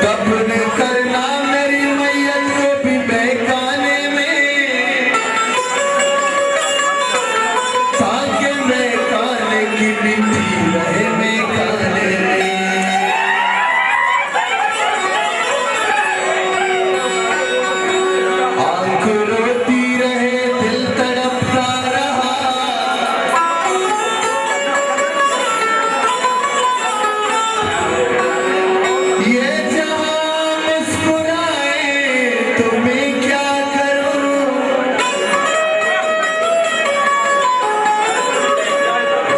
दफन करना मेरी मैयत को भी बहकाने में, ताकि महकाने की मिट्टी रहे महकाने में। आंख रोती रहे दिल तड़पता रहा, ये जहां मुस्कुराए तो मैं क्या करूं,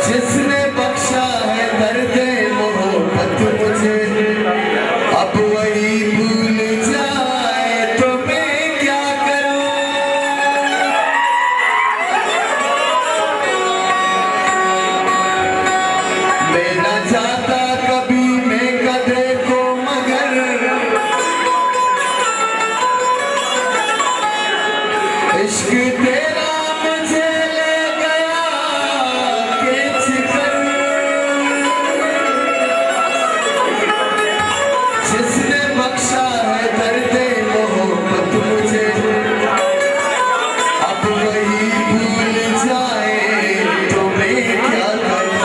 जिसने बख्शा है दर्द मोहब्बत मुझे, अब वही भूल जाए तो मैं क्या करूं। मैं न चाहता कभी मैं कदे को, मगर इश्क तेरा मुझे ले गया खींच कर। जिसने बख्शा है दर्द मोहब्बत मुझे, अब वही भूल जाए तो मैं क्या करूं।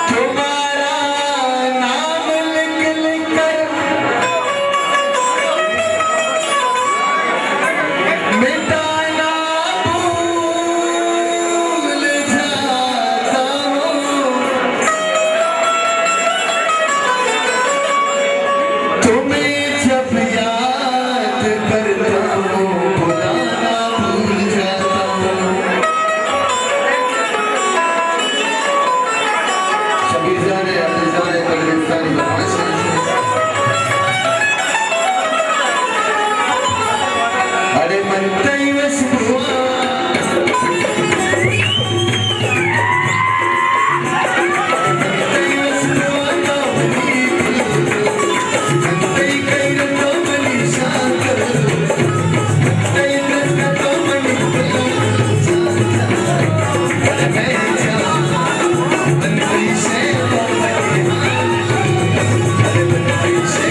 तुम्हारा नाम लिख लिख कर मिटाना भूल जाता हूँ, तुम्हें जब याद करता हूँ भुलाना भूल जाता हूँ। शबीर जाने अब्दुल जाने कलगिस्तानी बदमाश हैं। अरे मन तई वस हुआ, तई वस हुआ तो बनी, तई कई तो बनी शांत, तई दस तो बनी अरे मैं जाऊं मन तई से तो बनी, अरे मन तई से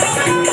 Bye.